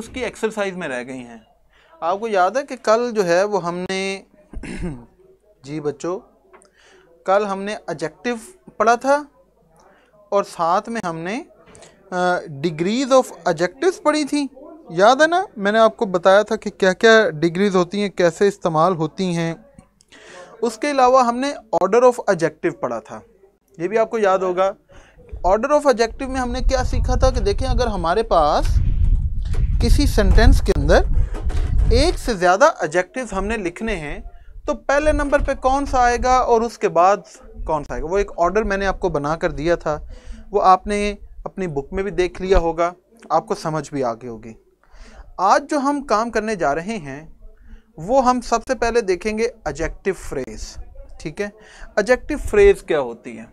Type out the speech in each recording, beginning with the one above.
उसकी एक्सरसाइज में रह गई हैं। आपको याद है कि कल जो है वो हमने जी बच्चों, कल हमने एडजेक्टिव पढ़ा था और साथ में हमने डिग्रीज ऑफ एडजेक्टिव्स पढ़ी थी, याद है ना? मैंने आपको बताया था कि क्या क्या डिग्रीज होती हैं, कैसे इस्तेमाल होती हैं। उसके अलावा हमने ऑर्डर ऑफ एडजेक्टिव पढ़ा था, ये भी आपको याद होगा। ऑर्डर ऑफ एडजेक्टिव में हमने क्या सीखा था कि देखें, अगर हमारे पास किसी सेंटेंस के अंदर एक से ज़्यादा एडजेक्टिव्स हमने लिखने हैं तो पहले नंबर पे कौन सा आएगा और उसके बाद कौन सा आएगा, वो एक ऑर्डर मैंने आपको बना कर दिया था। वो आपने अपनी बुक में भी देख लिया होगा, आपको समझ भी आ गई होगी। आज जो हम काम करने जा रहे हैं वो हम सबसे पहले देखेंगे एडजेक्टिव फ्रेज। ठीक है, एडजेक्टिव फ्रेज क्या होती है?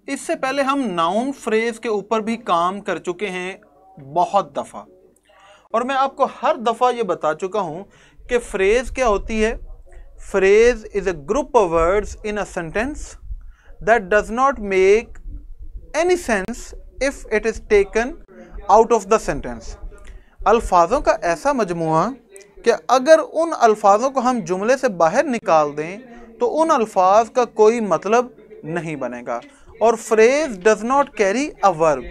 इससे पहले हम नाउन फ्रेज के ऊपर भी काम कर चुके हैं बहुत दफ़ा, और मैं आपको हर दफ़ा ये बता चुका हूं कि फ्रेज क्या होती है। Phrase is a group of words in a sentence that does not make any sense if it is taken out of the sentence. अल्फाजों का ऐसा मजमुआ कि अगर उन अल्फाजों को हम जुमले से बाहर निकाल दें तो उन अल्फाज का कोई मतलब नहीं बनेगा। और phrase does not carry a verb.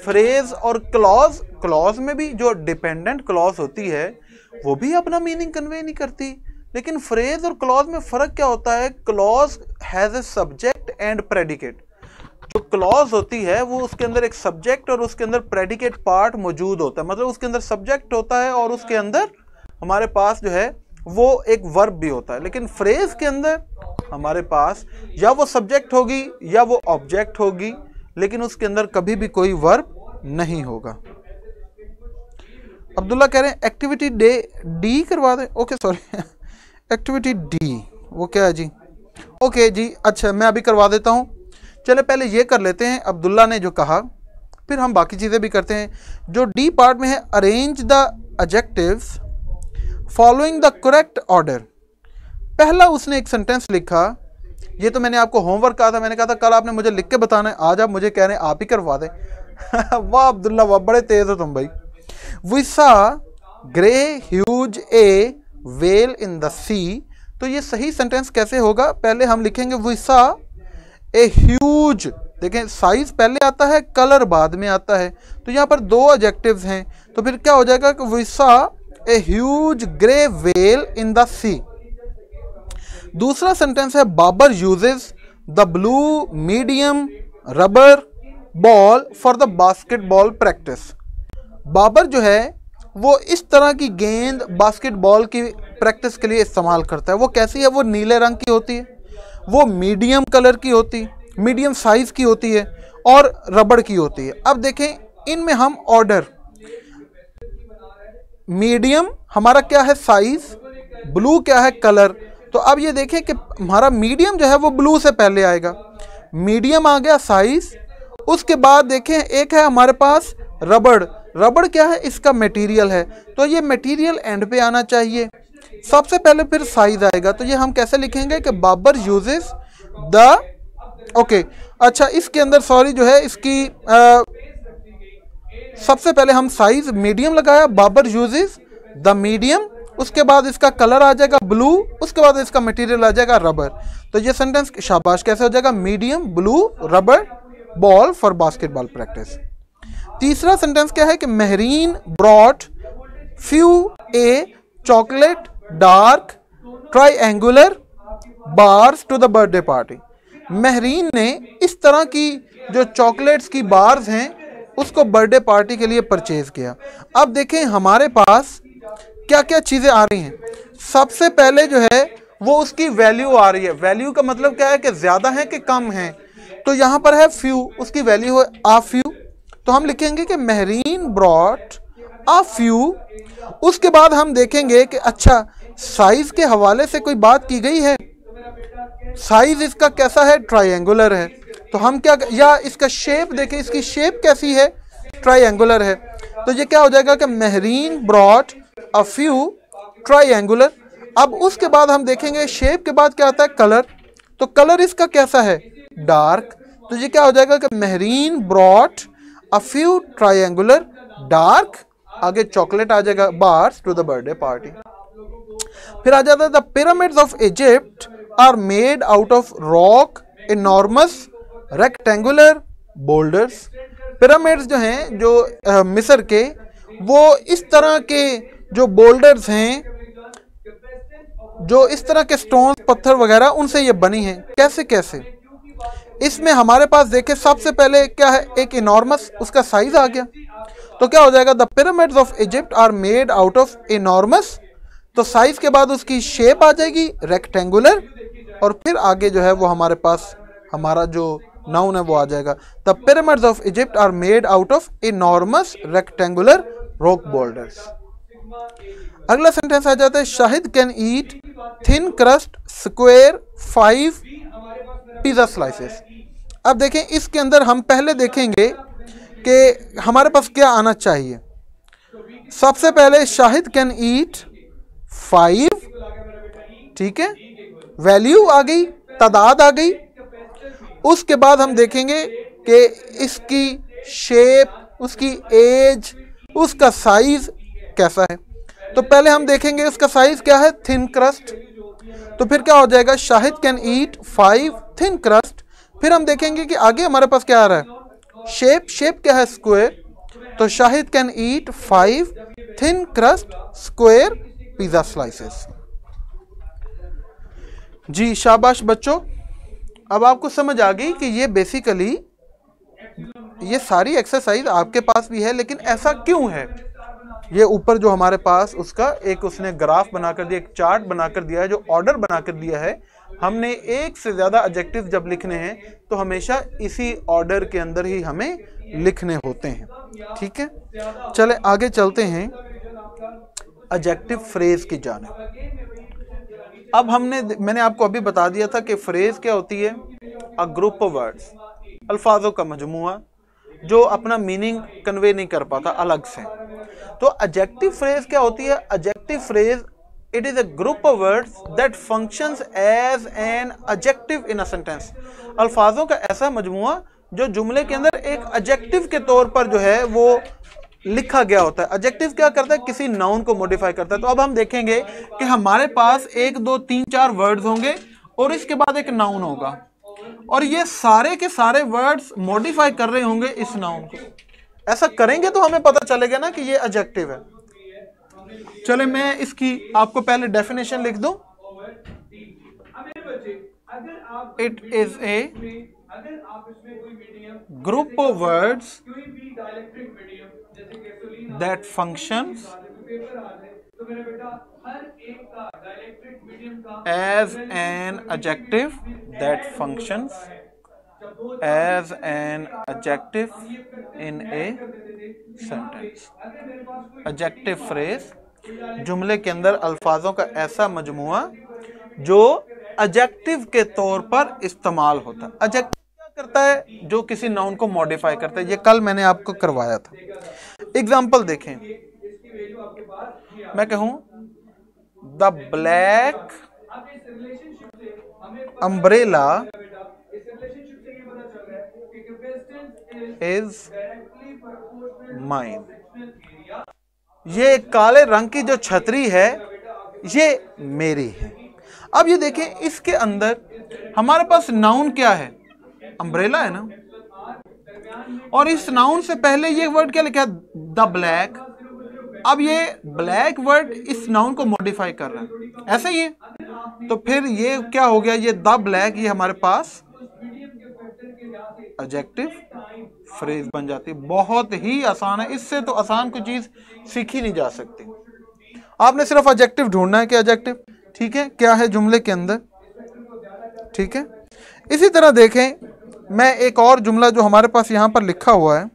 Phrase और क्लॉज, क्लॉज में भी जो डिपेंडेंट क्लॉज होती है वो भी अपना मीनिंग कन्वे नहीं करती। लेकिन फ्रेज और क्लॉज में फ़र्क क्या होता है? Clause has a subject and predicate. जो क्लॉज होती है वो उसके अंदर एक सब्जेक्ट और उसके अंदर प्रेडिकेट पार्ट मौजूद होता है, मतलब उसके अंदर सब्जेक्ट होता है और उसके अंदर हमारे पास जो है वो एक वर्ब भी होता है। लेकिन फ्रेज के अंदर हमारे पास या वो सब्जेक्ट होगी या वो ऑब्जेक्ट होगी, लेकिन उसके अंदर कभी भी कोई वर्ब नहीं होगा। अब्दुल्ला कह रहे हैं एक्टिविटी डी करवा दें। ओके सॉरी, एक्टिविटी डी वो क्या है जी? ओके जी, अच्छा मैं अभी करवा देता हूँ। चले पहले ये कर लेते हैं अब्दुल्ला ने जो कहा, फिर हम बाकी चीज़ें भी करते हैं। जो डी पार्ट में है, arrange the adjectives following the correct order. पहला उसने एक सेंटेंस लिखा, ये तो मैंने आपको होमवर्क कहा था, मैंने कहा था कल आपने मुझे लिख के बताना है, आज आप मुझे कह रहे हैं आप ही करवा दें। वाह अब्दुल्ला वाह, बड़े तेज हो तुम भाई। We saw grey huge a whale in the sea. तो ये सही सेंटेंस कैसे होगा? पहले हम लिखेंगे वी सा ए ह्यूज, देखें साइज पहले आता है, कलर बाद में आता है, तो यहाँ पर दो एडजेक्टिव्स हैं, तो फिर क्या हो जाएगा कि we saw a huge grey whale in the sea. दूसरा सेंटेंस है Babar uses the blue medium rubber ball for the basketball practice. Babar जो है वो इस तरह की गेंद बास्केटबॉल की प्रैक्टिस के लिए इस्तेमाल करता है। वो कैसी है? वो नीले रंग की होती है, वो मीडियम कलर की होती है, मीडियम साइज की होती है और रबड़ की होती है। अब देखें इनमें हम ऑर्डर, मीडियम हमारा क्या है? साइज, ब्लू क्या है? कलर। तो अब ये देखें कि हमारा मीडियम जो है वो ब्लू से पहले आएगा, मीडियम आ गया साइज, उसके बाद देखें एक है हमारे पास रबड़। रबड़ क्या है? इसका मटेरियल है, तो ये मटेरियल एंड पे आना चाहिए, सबसे पहले फिर साइज आएगा। तो ये हम कैसे लिखेंगे कि बाबर यूजेस द, ओके अच्छा इसके अंदर सॉरी जो है इसकी सबसे पहले हम साइज मीडियम लगाया, बाबर यूजेस द मीडियम, उसके बाद इसका कलर आ जाएगा ब्लू, उसके बाद इसका मटेरियल आ जाएगा रबर। तो ये सेंटेंस शाबाश कैसे हो जाएगा? Medium blue rubber ball for basketball practice. तीसरा सेंटेंस क्या है कि Mehreen brought few a chocolate dark triangular bars to the birthday party. Mehreen ने इस तरह की जो चॉकलेट्स की बार्स हैं उसको बर्थडे पार्टी के लिए परचेज किया। अब देखें हमारे पास क्या क्या चीज़ें आ रही हैं। सबसे पहले जो है वो उसकी वैल्यू आ रही है। वैल्यू का मतलब क्या है कि ज़्यादा है कि कम है। तो यहाँ पर है फ्यू, उसकी वैल्यू है आ फ्यू, तो हम लिखेंगे कि मेहरीन ब्रॉट आ फ्यू। उसके बाद हम देखेंगे कि अच्छा साइज के हवाले से कोई बात की गई है, साइज इसका कैसा है? ट्राइएंगुलर है। तो हम क्या, या इसका शेप देखें, इसकी शेप कैसी है? ट्राइएंगुलर है। तो ये क्या हो जाएगा कि Mehreen brought a few triangular. अब उसके बाद हम देखेंगे शेप के बाद क्या आता है? कलर। तो कलर इसका कैसा है? डार्क। तो ये क्या हो जाएगा कि Mehreen brought a few triangular dark, आगे चॉकलेट आ जाएगा, bars to the birthday party. फिर आ जाता है the pyramids of Egypt are made out of rock enormous rectangular boulders. Pyramids जो हैं जो मिस्र के, वो इस तरह के जो बोल्डर्स हैं, जो इस तरह के स्टोन पत्थर वगैरह, उनसे ये बनी हैं। कैसे कैसे? इसमें हमारे पास देखें सबसे पहले क्या है, एक इनॉर्मस, उसका साइज आ गया, तो क्या हो जाएगा the pyramids of Egypt are made out of enormous, तो साइज के बाद उसकी शेप आ जाएगी रेक्टेंगुलर, और फिर आगे जो है वो हमारे पास हमारा जो नाउन है वो आ जाएगा the pyramids of Egypt are made out of enormous rectangular rock boulders. अगला सेंटेंस आ जाता है Shahid can eat thin crust square 5 pizza slices. अब देखें इसके अंदर हम पहले देखेंगे कि हमारे पास क्या आना चाहिए। सबसे पहले शाहिद कैन ईट 5, ठीक है, वैल्यू आ गई, तादाद आ गई। उसके बाद हम देखेंगे कि इसकी शेप, उसकी एज, उसका साइज कैसा है। तो पहले हम देखेंगे उसका साइज क्या है, थिन क्रस्ट, तो फिर क्या हो जाएगा Shahid can eat 5 thin crust. फिर हम देखेंगे कि आगे हमारे पास क्या आ रहा है, शेप, शेप क्या है, स्क्वायर, तो Shahid can eat 5 thin crust square pizza slices. जी शाबाश बच्चों, अब आपको समझ आ गई कि ये बेसिकली ये सारी एक्सरसाइज आपके पास भी है, लेकिन ऐसा क्यों है। ये ऊपर जो हमारे पास उसका एक उसने ग्राफ बनाकर दिया, एक चार्ट बनाकर दिया है, जो ऑर्डर बनाकर दिया है। हमने एक से ज़्यादा एडजेक्टिव जब लिखने हैं तो हमेशा इसी ऑर्डर के अंदर ही हमें लिखने होते हैं, ठीक है। चले आगे चलते हैं एडजेक्टिव फ्रेज की जानिब। अब मैंने आपको अभी बता दिया था कि फ्रेज क्या होती है, अ ग्रुप ऑफ वर्ड्स, अल्फाजों का मजमुआ जो अपना मीनिंग कन्वे नहीं कर पाता अलग से। तो एडजेक्टिव फ्रेज क्या होती है, adjective phrase it is a group of words that functions as an adjective in a sentence. अल्फाजों का ऐसा मजमुआ जो जुमले के अंदर एक एडजेक्टिव के तौर पर जो है वो लिखा गया होता है। एडजेक्टिव क्या करता है, किसी नाउन को मॉडिफाई करता है। तो अब हम देखेंगे कि हमारे पास 1 2 3 4 वर्ड्स होंगे और इसके बाद एक नाउन होगा, और ये सारे के सारे वर्ड्स मॉडिफाई कर रहे होंगे इस नाउन को। ऐसा करेंगे तो हमें पता चलेगा ना कि ये एडजेक्टिव है। चले मैं इसकी आपको पहले डेफिनेशन लिख दूं। It is a group of words that functions as an adjective, that functions as an adjective in a sentence। adjective phrase जुमले के अंदर अल्फाजों का ऐसा मजमुआ जो एडजेक्टिव के तौर पर इस्तेमाल होता है। एडजेक्टिव क्या करता है, जो किसी नाउन को मॉडिफाई करता है। ये कल मैंने आपको करवाया था। एग्जाम्पल देखें, मैं कहूं the black umbrella is mine. ये काले रंग की जो छतरी है ये मेरी है। अब ये देखें इसके अंदर हमारे पास नाउन क्या है, अम्ब्रेला है ना, और इस नाउन से पहले ये वर्ड क्या लिखा है, द ब्लैक। अब ये ब्लैक वर्ड इस नाउन को मॉडिफाई कर रहा है, ऐसे ही है। तो फिर ये क्या हो गया, ये द ब्लैक, ये हमारे पास एडजेक्टिव फ्रेज बन जाती है। बहुत ही आसान है, इससे तो आसान कोई चीज सीखी नहीं जा सकती। आपने सिर्फ एडजेक्टिव ढूंढना है कि एडजेक्टिव, ठीक है, क्या है जुमले के अंदर, ठीक है। इसी तरह देखें, मैं एक और जुमला जो हमारे पास यहां पर लिखा हुआ है,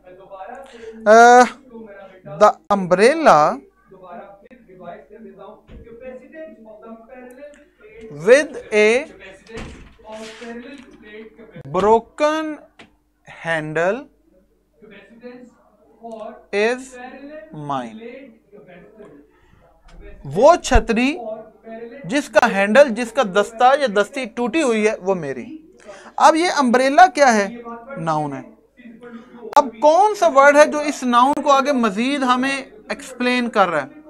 the umbrella with A broken handle is mine. वो छतरी जिसका हैंडल, जिसका दस्ता या दस्ती टूटी हुई है, वो मेरी। अब ये अम्ब्रेला क्या है? नाउन है। अब कौन सा वर्ड है जो इस नाउन को आगे मजीद हमें एक्सप्लेन कर रहा है?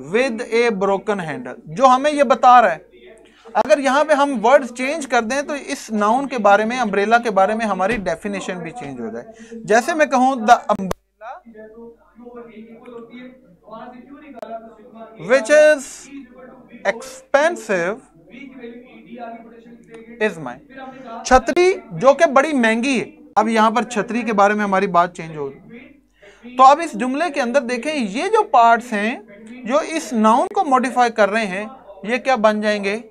विद ए ब्रोकन हैंडल, जो हमें ये बता रहा है। अगर यहां पे हम वर्ड्स चेंज कर दें तो इस नाउन के बारे में, अम्ब्रेला के बारे में हमारी डेफिनेशन भी चेंज हो जाए। जैसे मैं कहूं the umbrella which is expensive is my, छतरी जो कि बड़ी महंगी है। अब यहां पर छतरी के बारे में हमारी बात चेंज हो गई। तो अब इस जुमले के अंदर देखें, ये जो पार्ट्स हैं जो इस नाउन को मॉडिफाई कर रहे हैं, ये क्या बन जाएंगे?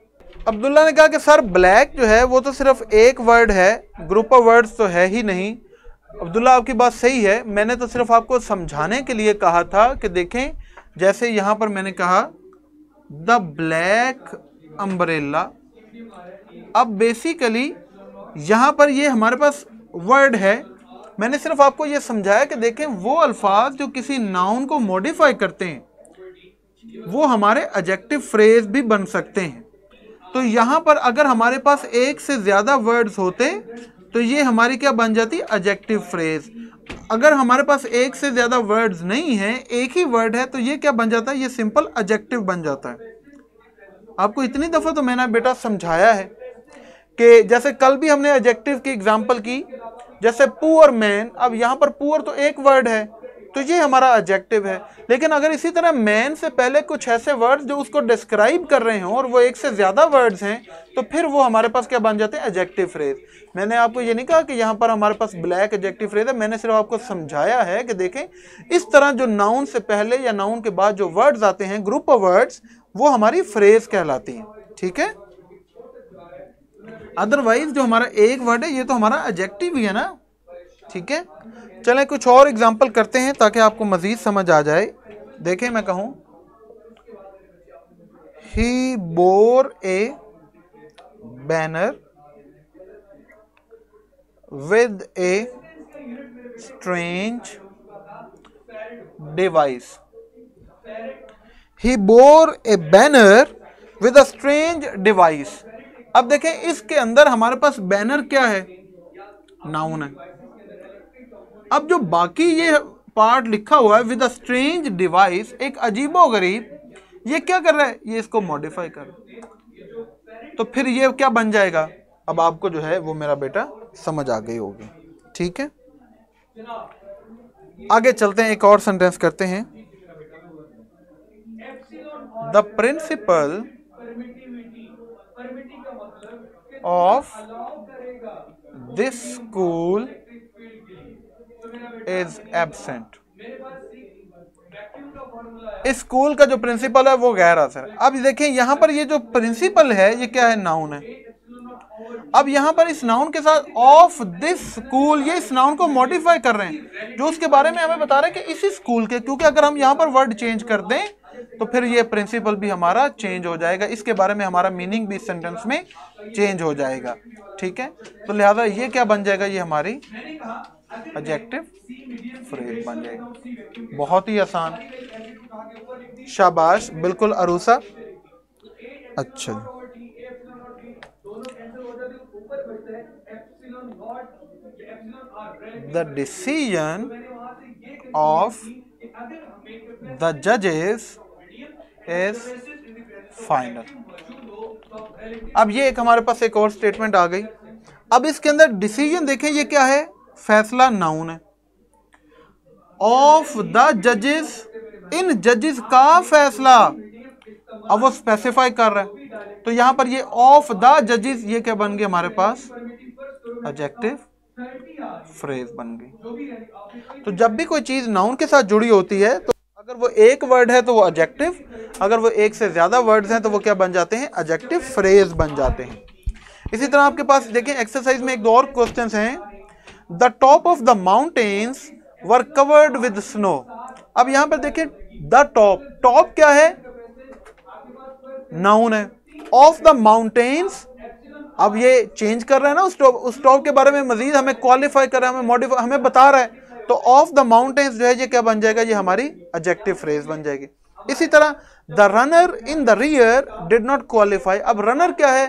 अब्दुल्ला ने कहा कि सर ब्लैक जो है वो तो सिर्फ एक वर्ड है, ग्रुप ऑफ वर्ड्स तो है ही नहीं। अब्दुल्ला आपकी बात सही है, मैंने तो सिर्फ आपको समझाने के लिए कहा था कि देखें, जैसे यहां पर मैंने कहा द ब्लैक अम्ब्रेला। अब बेसिकली यहां पर ये हमारे पास वर्ड है, मैंने सिर्फ आपको ये समझाया कि देखें वो अल्फाज जो किसी नाउन को मॉडिफाई करते हैं वो हमारे एडजेक्टिव फ्रेज भी बन सकते हैं। तो यहां पर अगर हमारे पास एक से ज्यादा वर्ड्स होते तो ये हमारी क्या बन जाती? Adjective phrase. अगर हमारे पास एक से ज्यादा वर्ड्स नहीं है, एक ही वर्ड है, तो ये क्या बन जाता है? ये सिंपल एडजेक्टिव बन जाता है। आपको इतनी दफा तो मैंने बेटा समझाया है कि जैसे कल भी हमने एडजेक्टिव की एग्जांपल की, जैसे पुअर मैन। अब यहां पर पुअर तो एक वर्ड है, तो ये हमारा एडजेक्टिव है। लेकिन अगर इसी तरह मैन से पहले कुछ ऐसे वर्ड्स जो उसको डिस्क्राइब कर रहे हो और वो एक से ज्यादा वर्ड्स हैं, तो फिर वो हमारे पास क्या बन जाते हैं? Adjective phrase. मैंने आपको ये नहीं कहा कि यहाँ पर हमारे पास ब्लैक एडजेक्टिव फ्रेज है, मैंने सिर्फ आपको समझाया है कि देखें इस तरह जो नाउन से पहले या नाउन के बाद जो वर्ड्स आते हैं, ग्रुप ऑफ वर्ड्स, वो हमारी फ्रेज कहलाती हैं। ठीक है, अदरवाइज जो हमारा एक वर्ड है ये तो हमारा एडजेक्टिव ही है ना। ठीक है, चलें कुछ और एग्जांपल करते हैं ताकि आपको मजीद समझ आ जाए। देखें, मैं कहूं he bore a banner with a strange device. He bore a banner with a strange device. अब देखें इसके अंदर हमारे पास बैनर क्या है? नाउन है। अब जो बाकी ये पार्ट लिखा हुआ है विद अ स्ट्रेंज डिवाइस, एक अजीबोगरीब, ये क्या कर रहा है? ये इसको मॉडिफाई कर रहा है। तो फिर ये क्या बन जाएगा? अब आपको जो है वो मेरा बेटा समझ आ गई होगी। ठीक है, आगे चलते हैं, एक और सेंटेंस करते हैं। The principle of this school is absent. इस स्कूल का जो प्रिंसिपल है वो गैर हाजिर है। अब देखें यहां पर ये जो प्रिंसिपल है ये क्या है? नाउन है। अब यहां पर इस नाउन के साथ ऑफ दिस स्कूल, ये इस नाउन को मॉडिफाई कर रहे हैं, जो उसके बारे में हमें बता रहे हैं कि इसी स्कूल के, क्योंकि अगर हम यहां पर वर्ड चेंज कर दें तो फिर ये प्रिंसिपल भी हमारा चेंज हो जाएगा, इसके बारे में हमारा मीनिंग भी इस सेंटेंस में चेंज हो जाएगा। ठीक है, तो लिहाजा ये क्या बन जाएगा? ये हमारी एडजेक्टिव फ्रेज बन जाएगा। बहुत ही आसान, शाबाश, बिल्कुल अरूसा। अच्छा, द डिसीजन ऑफ द जजेस इज फाइनल। अब ये एक हमारे पास एक और स्टेटमेंट आ गई। अब इसके अंदर डिसीजन देखें, ये क्या है? फैसला, नाउन है। ऑफ द जजेस, इन जजेस का फैसला, अब वो स्पेसिफाई कर रहा है, तो यहां पर ये ऑफ द जजेस, ये क्या बन गई हमारे पास? एडजेक्टिव फ्रेज बन गई। तो जब भी कोई चीज नाउन के साथ जुड़ी होती है, तो अगर वो एक वर्ड है तो वो एडजेक्टिव, अगर वो एक से ज्यादा वर्ड्स हैं तो वो क्या बन जाते हैं? एडजेक्टिव फ्रेज बन जाते हैं। इसी तरह आपके पास देखें एक्सरसाइज में एक दो और क्वेश्चंस हैं। The top of the mountains were covered with snow. अब यहां पर देखें द टॉप, टॉप क्या है? नाउन है। ऑफ द माउंटेन्स, अब ये चेंज कर रहा है ना उस टॉप के बारे में, मजीद हमें क्वालिफाई कर रहा है, हमें मॉडिफाई, हमें बता रहा है। तो ऑफ द माउंटेन्स जो है ये क्या बन जाएगा? ये हमारी एडजेक्टिव फ्रेज बन जाएगी। इसी तरह the runner in the rear did not qualify. अब रनर क्या है?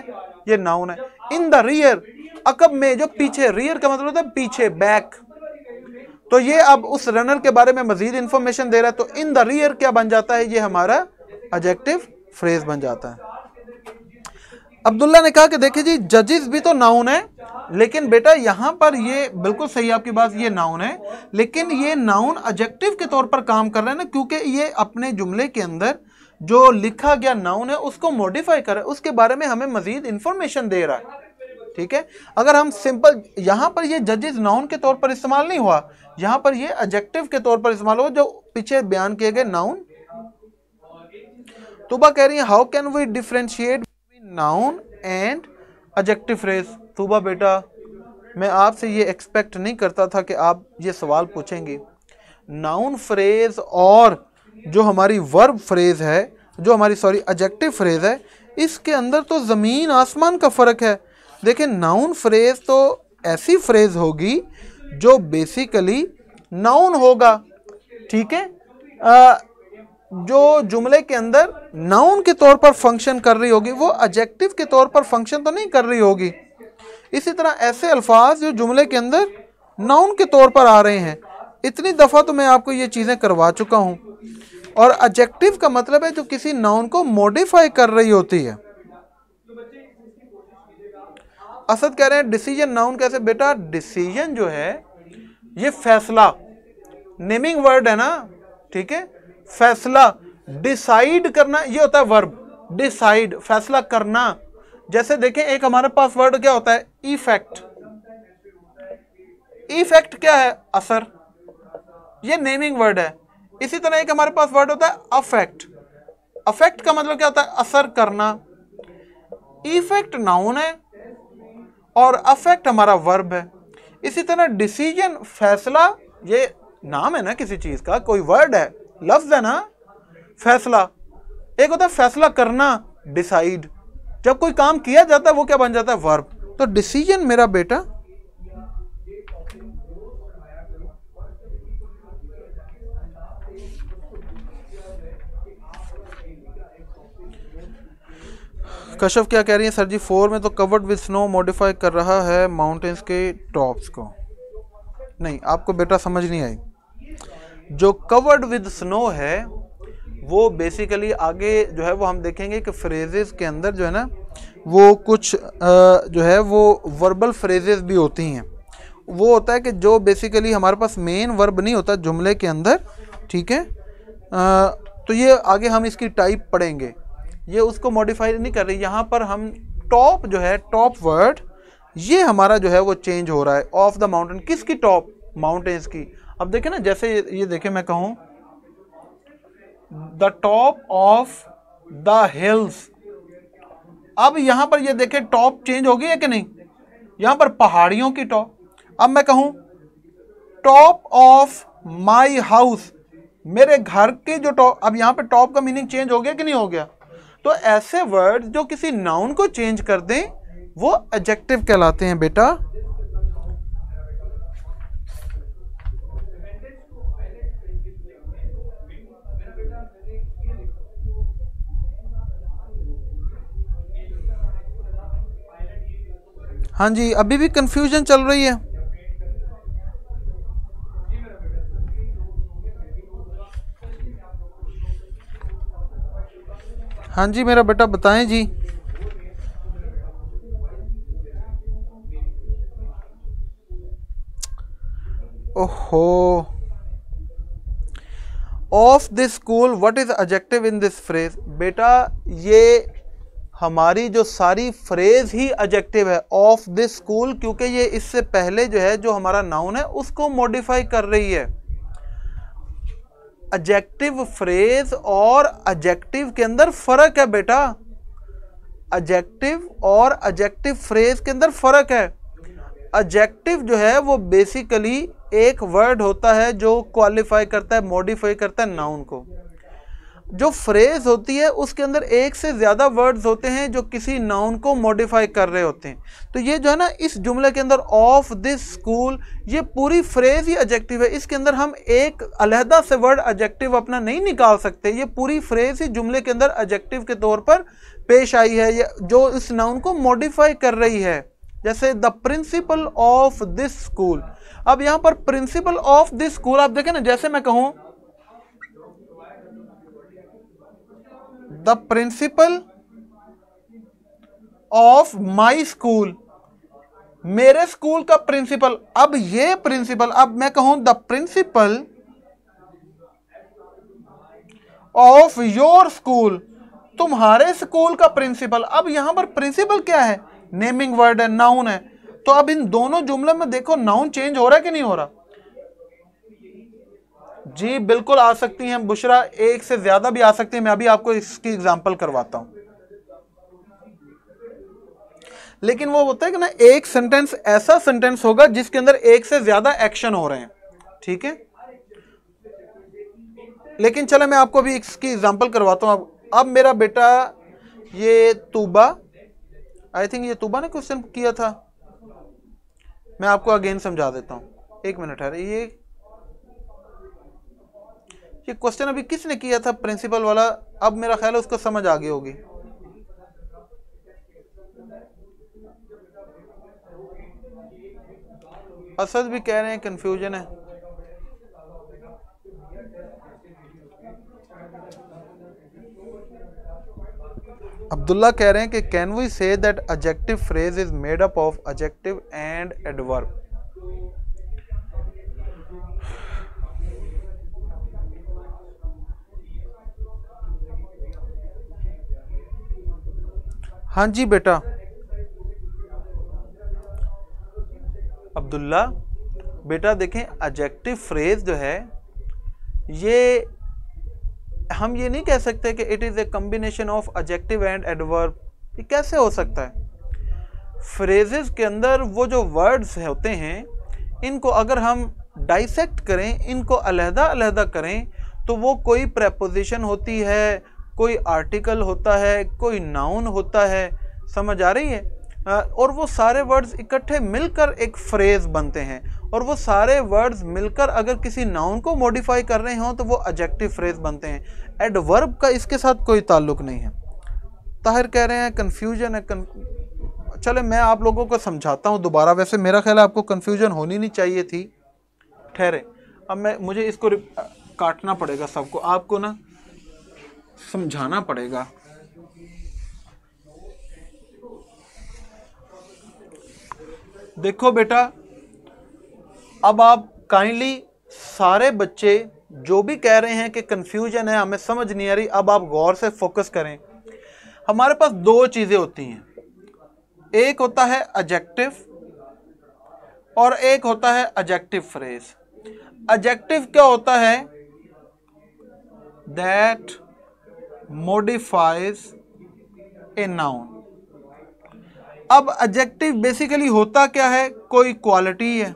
ये नाउन है। इन द रियर, अकब में जो पीछे, रियर का मतलब होता है पीछे, बैक। तो ये अब उस रनर के बारे में मजीद इंफॉर्मेशन दे रहा है, तो इन द रियर क्या बन जाता है, ये हमारा एडजेक्टिव फ्रेज बन जाता है। अब्दुल्ला ने कहा कि देखिए जी जजेस भी तो नाउन है, लेकिन बेटा यहां पर ये बिल्कुल सही आपकी बात, ये नाउन है, लेकिन ये नाउन एडजेक्टिव के तौर पर काम कर रहा है ना, क्योंकि ये अपने जुमले के अंदर जो लिखा गया नाउन है उसको मॉडिफाई कर रहा है, उसके बारे में हमें मजीद इंफॉर्मेशन दे रहा है। ठीक है, अगर हम सिंपल यहां पर ये जजेस नाउन के तौर पर इस्तेमाल नहीं हुआ, यहां पर ये एडजेक्टिव के तौर पर इस्तेमाल हुआ, जो पीछे बयान किए गए नाउन। तुबा कह रही है how can we differentiate between noun and adjective phrase. Tuba बेटा मैं आपसे ये एक्सपेक्ट नहीं करता था कि आप ये सवाल पूछेंगे। नाउन फ्रेज और जो हमारी वर्ब फ्रेज है, जो हमारी एडजेक्टिव फ्रेज है, इसके अंदर तो ज़मीन आसमान का फ़र्क है। देखिए नाउन फ्रेज तो ऐसी फ्रेज होगी जो बेसिकली नाउन होगा, ठीक है, जो जुमले के अंदर नाउन के तौर पर फंक्शन कर रही होगी, वो एडजेक्टिव के तौर पर फंक्शन तो नहीं कर रही होगी। इसी तरह ऐसे अल्फाज जो जुमले के अंदर नाउन के तौर पर आ रहे हैं, इतनी दफ़ा तो मैं आपको ये चीज़ें करवा चुका हूँ। और एडजेक्टिव का मतलब है जो किसी नाउन को मॉडिफाई कर रही होती है। असद कह रहे हैं डिसीजन नाउन कैसे। बेटा डिसीजन जो है ये फैसला, नेमिंग वर्ड है ना, ठीक है, फैसला, डिसाइड करना, ये होता है वर्ब, डिसाइड, फैसला करना। जैसे देखें एक हमारे पास वर्ड क्या होता है, इफेक्ट। इफेक्ट क्या है, असर, ये नेमिंग वर्ड है। इसी तरह एक हमारे पास वर्ड होता है अफेक्ट। अफेक्ट का मतलब क्या होता है, असर करना। इफेक्ट नाउन है और अफेक्ट हमारा वर्ब है। इसी तरह डिसीजन, फैसला, ये नाम है ना किसी चीज का, कोई वर्ड है, लफ्ज है ना, फैसला। एक होता है फैसला करना, डिसाइड, जब कोई काम किया जाता है वो क्या बन जाता है, वर्ब। तो डिसीजन मेरा बेटा कशफ क्या कह रही है, सर जी 4 में तो कवर्ड विद स्नो मॉडिफाई कर रहा है माउंटेन्स के टॉप्स को। नहीं, आपको बेटा समझ नहीं आई। जो कवर्ड विद स्नो है वो बेसिकली आगे जो है वो हम देखेंगे कि फ्रेजेस के अंदर जो है ना वो कुछ जो है वो वर्बल फ्रेजेस भी होती हैं। वो होता है कि जो बेसिकली हमारे पास मेन वर्ब नहीं होता जुमले के अंदर, ठीक है, तो ये आगे हम इसकी टाइप पढ़ेंगे, ये उसको मॉडिफाई नहीं कर रही। यहाँ पर हम टॉप जो है, टॉप वर्ड, ये हमारा जो है वो चेंज हो रहा है। ऑफ द माउंटेन, किसकी टॉप, माउंटेन्स की। अब देखें ना, जैसे ये देखें, मैं कहूँ the top of the hills. अब यहाँ पर ये देखें टॉप चेंज हो गई है कि नहीं, यहाँ पर पहाड़ियों की टॉप। अब मैं कहूँ टॉप ऑफ माई हाउस, मेरे घर के जो टॉप, अब यहाँ पर टॉप का मीनिंग चेंज हो गया कि नहीं हो गया। तो ऐसे वर्ड जो किसी नाउन को चेंज कर दें वो एडजेक्टिव कहलाते हैं बेटा। हाँ जी, अभी भी कंफ्यूजन चल रही है। हाँ जी मेरा बेटा बताएं जी। ओहो, of this school what is adjective in this phrase. बेटा ये हमारी जो सारी फ्रेज ही एडजेक्टिव है, ऑफ दिस स्कूल, क्योंकि ये इससे पहले जो है जो हमारा नाउन है उसको मॉडिफाई कर रही है। एडजेक्टिव फ्रेज और एडजेक्टिव के अंदर फर्क है बेटा, एडजेक्टिव और एडजेक्टिव फ्रेज के अंदर फर्क है। एडजेक्टिव जो है वो बेसिकली एक वर्ड होता है जो क्वालिफाई करता है, मॉडिफाई करता है नाउन को। जो फ्रेज होती है उसके अंदर एक से ज़्यादा वर्ड्स होते हैं जो किसी नाउन को मॉडिफाई कर रहे होते हैं। तो ये जो है ना इस जुमले के अंदर ऑफ दिस स्कूल, ये पूरी फ्रेज ही एडजेक्टिव है। इसके अंदर हम एक अलहदा से वर्ड एडजेक्टिव अपना नहीं निकाल सकते। ये पूरी फ्रेज ही जुमले के अंदर एडजेक्टिव के तौर पर पेश आई है, जो इस नाउन को मॉडिफाई कर रही है। जैसे the principle of this school. अब यहां पर प्रिंसिपल ऑफ दिस स्कूल आप देखें ना, जैसे मैं कहूं the principle of my school, मेरे स्कूल का प्रिंसिपल। अब ये प्रिंसिपल, अब मैं कहूं the principle of your school, तुम्हारे स्कूल का प्रिंसिपल। अब यहां पर प्रिंसिपल क्या है? नेमिंग वर्ड है, नाउन है। तो अब इन दोनों जुमले में देखो नाउन चेंज हो रहा है कि नहीं हो रहा? जी बिल्कुल आ सकती हैं बुशरा, एक से ज्यादा भी आ सकती है। मैं अभी आपको इसकी एग्जांपल करवाता हूं। लेकिन वो होता है कि ना, एक सेंटेंस ऐसा सेंटेंस होगा जिसके अंदर एक से ज्यादा एक्शन हो रहे हैं, ठीक है। लेकिन चले मैं आपको अभी इसकी एग्जांपल करवाता हूं। अब मेरा बेटा ये तूबा, आई थिंक ये तूबा ने क्वेश्चन किया था, मैं आपको अगेन समझा देता हूं, एक मिनट है। ये क्वेश्चन अभी किसने किया था प्रिंसिपल वाला? अब मेरा ख्याल है उसको समझ आ गई होगी। असद भी कह रहे हैं कंफ्यूजन है। अब्दुल्ला कह रहे हैं कि can we say that adjective phrase is made up of adjective and adverb. हाँ जी बेटा अब्दुल्ला, बेटा देखें एडजेक्टिव फ्रेज जो है ये हम ये नहीं कह सकते कि it is a combination of adjective and adverb. ये कैसे हो सकता है? फ्रेजेस के अंदर वो जो वर्ड्स होते हैं इनको अगर हम डाइसेक्ट करें, इनको अलहदा अलहदा करें, तो वो कोई प्रेपोजिशन होती है, कोई आर्टिकल होता है, कोई नाउन होता है, समझ आ रही है? और वो सारे वर्ड्स इकट्ठे मिलकर एक फ्रेज बनते हैं, और वो सारे वर्ड्स मिलकर अगर किसी नाउन को मॉडिफाई कर रहे हों तो वो एडजेक्टिव फ्रेज बनते हैं। एडवर्ब का इसके साथ कोई ताल्लुक नहीं है। ताहिर कह रहे हैं कन्फ्यूजन है। चले मैं आप लोगों को समझाता हूँ दोबारा। वैसे मेरा ख्याल है आपको कन्फ्यूजन होनी नहीं चाहिए थी। ठहरे, अब मुझे इसको काटना पड़ेगा सबको, आपको ना समझाना पड़ेगा। देखो बेटा, अब आप काइंडली सारे बच्चे जो भी कह रहे हैं कि कंफ्यूजन है, हमें समझ नहीं आ रही, अब आप गौर से फोकस करें। हमारे पास दो चीजें होती हैं, एक होता है एडजेक्टिव और एक होता है एडजेक्टिव फ्रेज। एडजेक्टिव क्या होता है? That modifies a noun. अब एडजेक्टिव बेसिकली होता क्या है? कोई क्वालिटी है,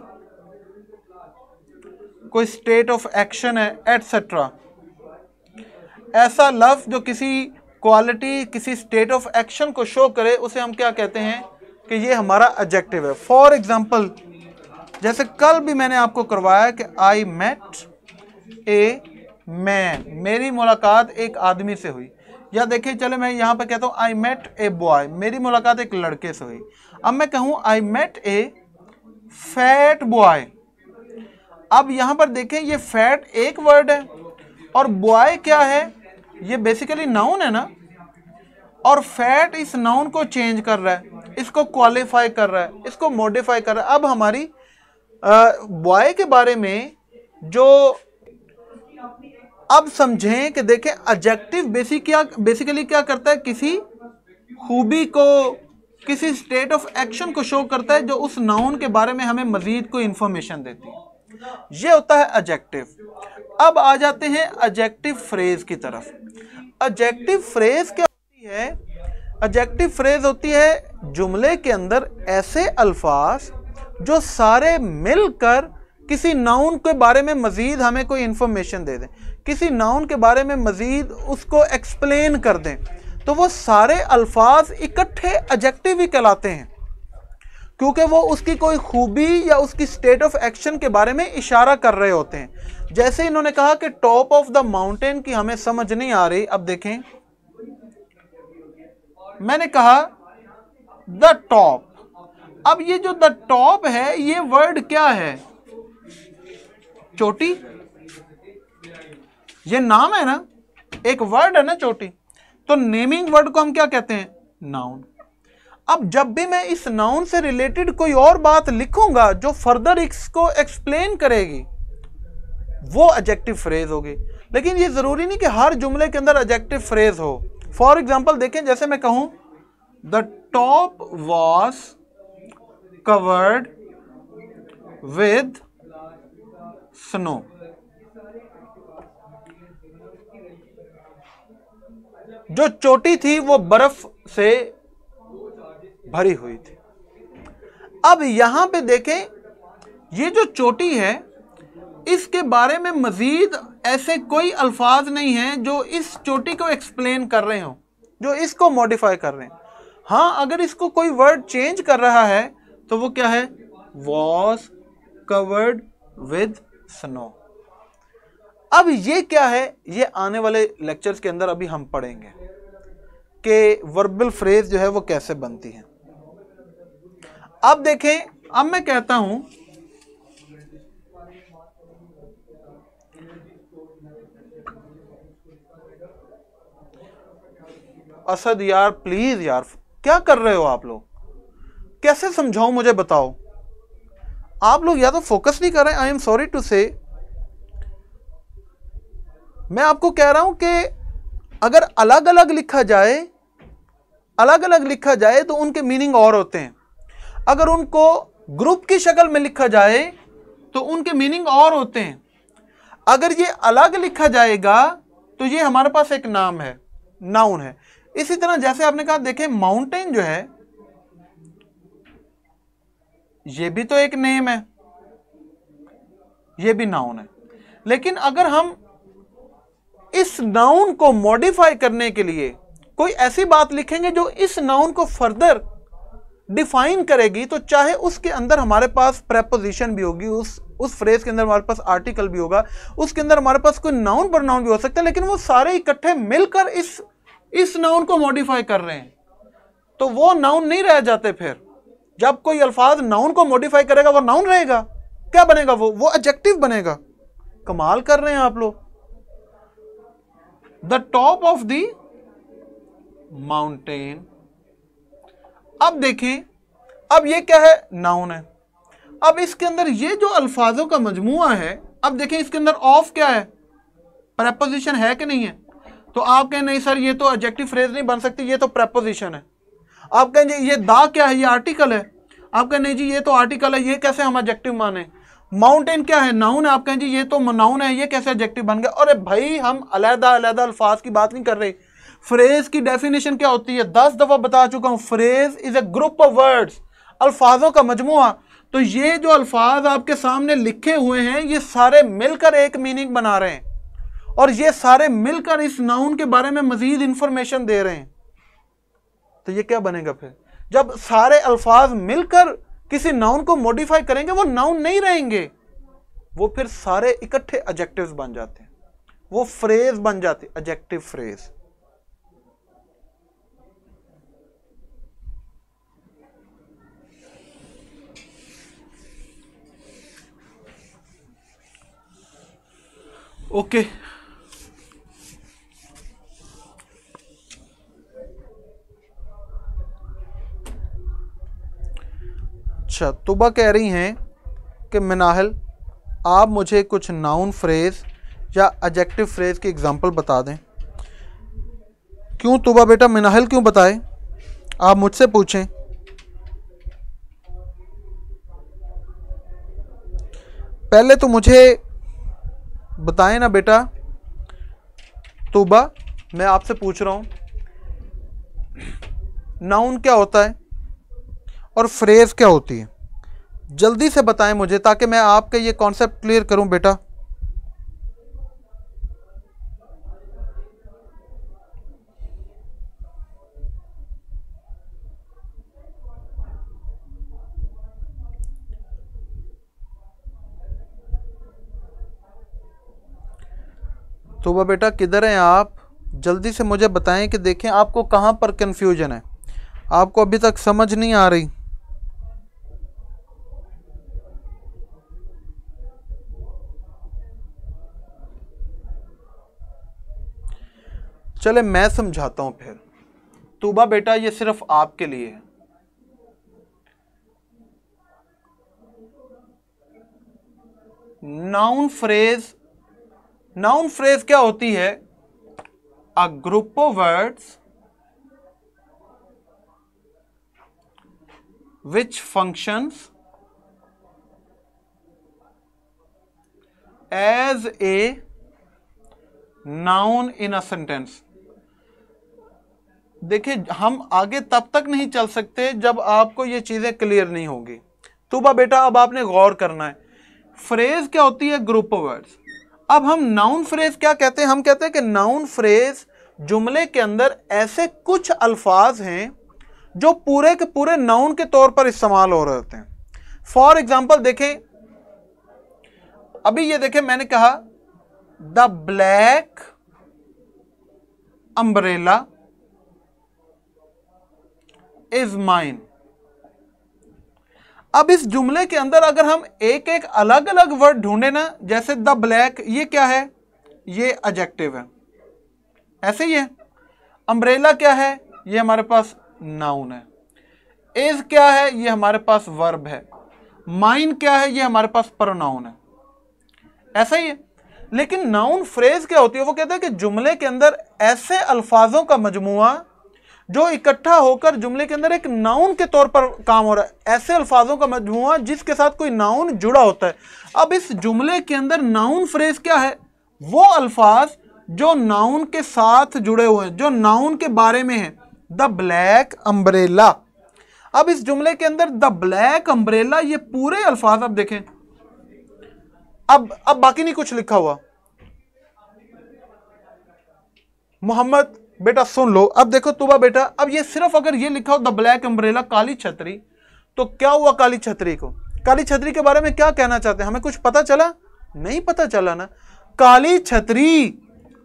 कोई स्टेट ऑफ एक्शन है, एटसेट्रा। ऐसा लफ्ज जो किसी क्वालिटी, किसी स्टेट ऑफ एक्शन को शो करे, उसे हम क्या कहते हैं कि ये हमारा एडजेक्टिव है। फॉर एग्जाम्पल, जैसे कल भी मैंने आपको करवाया कि आई मेट ए मैन, मेरी मुलाकात एक आदमी से हुई। या देखिए, चले मैं यहाँ पे कहता हूँ आई मेट ए बॉय, मेरी मुलाकात एक लड़के से हुई। अब मैं कहूँ I met a fat boy. अब यहाँ पर देखें, ये फैट एक वर्ड है और बॉय क्या है? ये बेसिकली नाउन है ना, और फैट इस नाउन को चेंज कर रहा है, इसको क्वालिफाई कर रहा है, इसको मॉडिफाई कर रहा है। अब हमारी बॉय के बारे में जो, अब समझें कि देखें एडजेक्टिव बेसिकली क्या करता है? किसी खूबी को, किसी स्टेट ऑफ एक्शन को शो करता है जो उस नाउन के बारे में हमें मजीद कोई इंफॉर्मेशन देती है। ये होता है एडजेक्टिव। अब आ जाते हैं एडजेक्टिव फ्रेज की तरफ। एडजेक्टिव फ्रेज क्या होती है? एडजेक्टिव फ्रेज होती है जुमले के अंदर ऐसे अल्फाज जो सारे मिलकर किसी नाउन के बारे में मजीद हमें कोई इंफॉर्मेशन दे दें, किसी नाउन के बारे में मजीद उसको एक्सप्लेन कर दें, तो वो सारे अल्फाज इकट्ठे एडजेक्टिव ही कहलाते हैं, क्योंकि वो उसकी कोई खूबी या उसकी स्टेट ऑफ एक्शन के बारे में इशारा कर रहे होते हैं। जैसे इन्होंने कहा कि टॉप ऑफ द माउंटेन की हमें समझ नहीं आ रही। अब देखें, मैंने कहा द टॉप। अब ये जो द टॉप है, ये वर्ड क्या है? चोटी। ये नाम है ना, एक वर्ड है ना चोटी। तो नेमिंग वर्ड को हम क्या कहते हैं? नाउन। अब जब भी मैं इस नाउन से रिलेटेड कोई और बात लिखूंगा जो फर्दर इसको एक्सप्लेन करेगी, वो एडजेक्टिव फ्रेज होगी। लेकिन ये जरूरी नहीं कि हर जुमले के अंदर एडजेक्टिव फ्रेज हो। फॉर एग्जाम्पल देखें, जैसे मैं कहूं the top was covered with snow. जो चोटी थी वो बर्फ से भरी हुई थी। अब यहां पे देखें, ये जो चोटी है, इसके बारे में मजीद ऐसे कोई अल्फाज नहीं हैं जो इस चोटी को एक्सप्लेन कर रहे हो, जो इसको मॉडिफाई कर रहे हैं। हाँ, अगर इसको कोई वर्ड चेंज कर रहा है तो वो क्या है? Was covered with snow. अब ये क्या है? ये आने वाले लेक्चर्स के अंदर अभी हम पढ़ेंगे कि वर्बल फ्रेज जो है वो कैसे बनती है। अब देखें, अब मैं कहता हूं असद यार प्लीज यार, क्या कर रहे हो आप लोग? कैसे समझाऊं मुझे बताओ? आप लोग या तो फोकस नहीं कर रहे। आई एम सॉरी टू से, मैं आपको कह रहा हूं कि अगर अलग अलग लिखा जाए, अलग अलग लिखा जाए तो उनके मीनिंग और होते हैं। अगर उनको ग्रुप की शक्ल में लिखा जाए तो उनके मीनिंग और होते हैं। अगर ये अलग लिखा जाएगा तो ये हमारे पास एक नाम है, नाउन है। इसी तरह जैसे आपने कहा, देखें माउंटेन जो है ये भी तो एक नेम है, ये भी नाउन है। लेकिन अगर हम इस नाउन को मॉडिफाई करने के लिए कोई ऐसी बात लिखेंगे जो इस नाउन को फर्दर डिफाइन करेगी, तो चाहे उसके अंदर हमारे पास प्रेपोजिशन भी होगी, उस फ्रेज के अंदर हमारे पास आर्टिकल भी होगा, उसके अंदर हमारे पास कोई नाउन प्रोनाउन भी हो सकता है, लेकिन वो सारे इकट्ठे मिलकर इस नाउन को मॉडिफाई कर रहे हैं, तो वो नाउन नहीं रह जाते। फिर जब कोई अल्फाज नाउन को मॉडिफाई करेगा वो नाउन रहेगा, क्या बनेगा? वो एडजेक्टिव बनेगा। कमाल कर रहे हैं आप लोग। The top of the mountain. अब देखें, अब ये क्या है? नाउन है। अब इसके अंदर ये जो अल्फाजों का मजमुआ है, अब देखें इसके अंदर ऑफ क्या है? प्रेपोजिशन है कि नहीं है? तो आप कहें नहीं सर ये तो एडजेक्टिव फ्रेज नहीं बन सकती, ये तो प्रेपोजिशन है। आप कहें जी ये दा क्या है? ये आर्टिकल है। आप कहें नहीं जी ये तो आर्टिकल है, ये कैसे हम एडजेक्टिव माने? माउंटेन क्या है? नाउन है। आप कहें जी ये तो नाउन है, ये कैसे एडजेक्टिव बन गया? अरे भाई, हम अलग अलग अल्फाज की बात नहीं कर रहे। फ्रेज की डेफिनेशन क्या होती है? 10 दफा बता चुका हूं। Phrase is a group of words, अल्फाजों का मजमुआ। तो ये जो अल्फाज आपके सामने लिखे हुए हैं, ये सारे मिलकर एक मीनिंग बना रहे हैं, और ये सारे मिलकर इस नाउन के बारे में मजीद इंफॉर्मेशन दे रहे हैं। तो ये क्या बनेगा फिर? जब सारे अल्फाज मिलकर किसी नाउन को मॉडिफाई करेंगे, वो नाउन नहीं रहेंगे, वो फिर सारे इकट्ठे एडजेक्टिव्स बन जाते हैं, वो फ्रेज बन जाती है, एडजेक्टिव फ्रेज। ओके अच्छा, तुबा कह रही हैं कि मिनाहल आप मुझे कुछ नाउन फ्रेज या एडजेक्टिव फ्रेज की एग्जांपल बता दें। क्यों तुबा बेटा, मिनाहल क्यों बताए? आप मुझसे पूछें। पहले तो मुझे बताएं ना बेटा। तुबा, मैं आपसे पूछ रहा हूं, नाउन क्या होता है और फ्रेज क्या होती है? जल्दी से बताएं मुझे, ताकि मैं आपके ये कॉन्सेप्ट क्लियर करूं बेटा। तो बेटा किधर हैं आप? जल्दी से मुझे बताएं कि देखें आपको कहाँ पर कंफ्यूजन है, आपको अभी तक समझ नहीं आ रही। चले मैं समझाता हूं फिर। तूबा बेटा ये सिर्फ आपके लिए है। नाउन फ्रेज, नाउन फ्रेज क्या होती है? अ group of words which functions as a noun in a sentence। देखिए हम आगे तब तक नहीं चल सकते जब आपको ये चीजें क्लियर नहीं होगी। तूबा बेटा अब आपने गौर करना है, फ्रेज क्या होती है? Group of words. अब हम नाउन फ्रेज क्या कहते हैं? हम कहते हैं कि नाउन फ्रेज जुमले के अंदर ऐसे कुछ अल्फाज हैं जो पूरे के पूरे नाउन के तौर पर इस्तेमाल हो रहे होते हैं। फॉर एग्जाम्पल देखें, अभी ये देखें, मैंने कहा the black umbrella is mine. अब इस जुमले के अंदर अगर हम एक एक अलग अलग वर्ड ढूंढे ना, जैसे द ब्लैक, ये क्या है? ये एडजेक्टिव है, ऐसे ही है। अम्ब्रेला क्या है? ये हमारे पास नाउन है। इज क्या है? ये हमारे पास वर्ब है। माइन क्या है? ये हमारे पास प्रोनाउन है, ऐसा ही है। लेकिन नाउन फ्रेज क्या होती है? वो कहते हैं कि जुमले के अंदर ऐसे अल्फाजों का मजमुआ जो इकट्ठा होकर जुमले के अंदर एक नाउन के तौर पर काम हो रहा है, ऐसे अल्फाजों का मजमुआ जिसके साथ कोई नाउन जुड़ा होता है। अब इस जुमले के अंदर नाउन फ्रेज क्या है? वो अल्फाज जो नाउन के साथ जुड़े हुए हैं, जो नाउन के बारे में है। द ब्लैक अम्ब्रेला, अब इस जुमले के अंदर द ब्लैक अम्ब्रेला, ये पूरे अल्फाज, अब देखें, अब बाकी नहीं कुछ लिखा हुआ। मोहम्मद बेटा सुन लो, अब देखो तूबा बेटा, अब ये सिर्फ अगर ये लिखा हो द ब्लैक अम्ब्रेला, काली छतरी, तो क्या हुआ काली छतरी को? काली छतरी के बारे में क्या कहना चाहते हैं? हमें कुछ पता चला? नहीं पता चला ना। काली छतरी,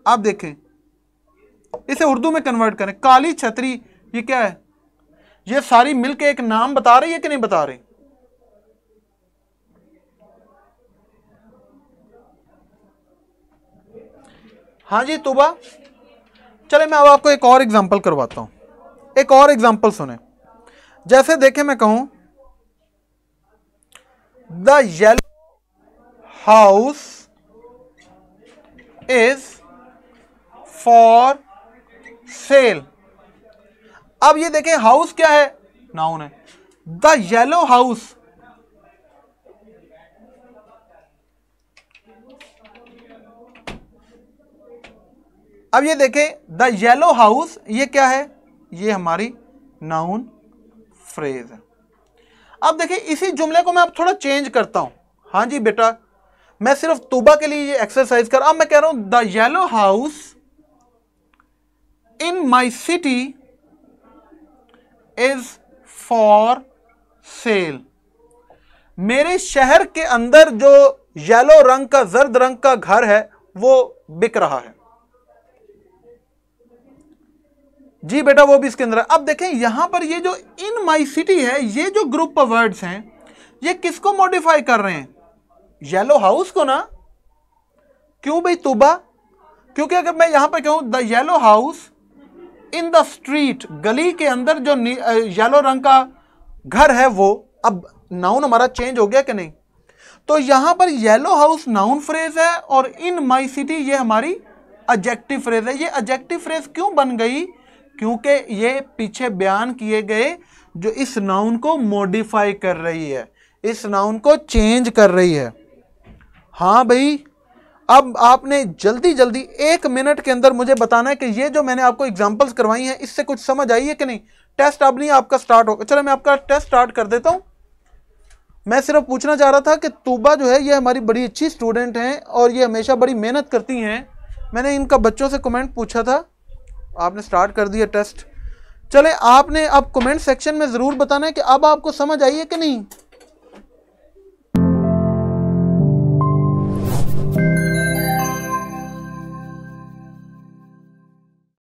आप देखें, इसे उर्दू में कन्वर्ट करें, काली छतरी, ये क्या है? ये सारी मिलकर एक नाम बता रही है कि नहीं बता रही? हाँ जी तूबा, चले मैं अब आपको एक और एग्जांपल करवाता हूं। एक और एग्जांपल सुने, जैसे देखें मैं कहूं the yellow house is for sale. अब ये देखें, हाउस क्या है? नाउन है। द येलो हाउस, अब ये देखें द येलो हाउस, ये क्या है? ये हमारी नाउन फ्रेज है। अब देखें इसी जुमले को मैं अब थोड़ा चेंज करता हूं। हाँ जी बेटा, मैं सिर्फ तूबा के लिए ये एक्सरसाइज कर, अब मैं कह रहा हूं the yellow house in my city is for sale. मेरे शहर के अंदर जो येलो रंग का, जर्द रंग का घर है वो बिक रहा है। जी बेटा वो भी इसके अंदर है। अब देखें यहां पर ये जो इन माई सिटी है, ये जो ग्रुप ऑफ वर्ड्स हैं, ये किसको मॉडिफाई कर रहे हैं? येलो हाउस को ना। क्यों भाई तूबा? क्योंकि अगर मैं यहां पर कहूं the yellow house in the street, गली के अंदर जो येलो रंग का घर है वो, अब नाउन हमारा चेंज हो गया कि नहीं? तो यहां पर येलो हाउस नाउन फ्रेज है और इन माई सिटी ये हमारी एडजेक्टिव फ्रेज है। ये एडजेक्टिव फ्रेज क्यों बन गई? क्योंकि ये पीछे बयान किए गए जो इस नाउन को मॉडिफाई कर रही है, इस नाउन को चेंज कर रही है। हाँ भाई, अब आपने जल्दी जल्दी 1 मिनट के अंदर मुझे बताना है कि ये जो मैंने आपको एग्जांपल्स करवाई हैं इससे कुछ समझ आई है कि नहीं। टेस्ट अब नहीं आपका स्टार्ट होगा। चलो मैं आपका टेस्ट स्टार्ट कर देता हूं। मैं सिर्फ पूछना चाह रहा था कि तूबा जो है ये हमारी बड़ी अच्छी स्टूडेंट हैं और ये हमेशा बड़ी मेहनत करती हैं। मैंने इनका बच्चों से कमेंट पूछा था, आपने स्टार्ट कर दिया टेस्ट। चले आपने अब कमेंट सेक्शन में ज़रूर बताना है कि अब आपको समझ आई है कि नहीं।